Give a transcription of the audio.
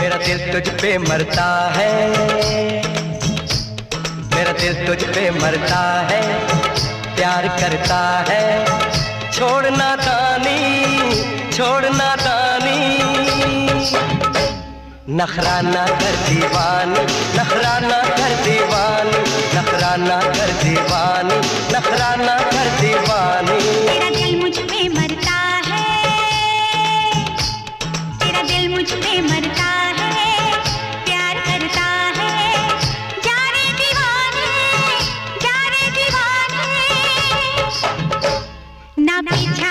मेरा दिल तुझ पे मरता है, मेरा दिल तुझ पे मरता है, प्यार करता है। छोड़ना दानी, छोड़ना दानी, नखरा ना कर दीवानी, नखरा ना कर दीवानी, नखरा ना कर दीवानी, नखरा ना कर दीवानी। तेरा दिल मुझ पे मरता है, तेरा दिल मुझ पे मरता है, प्यार करता है। जा रे दीवाने, जा रे दीवाने, ना पीछा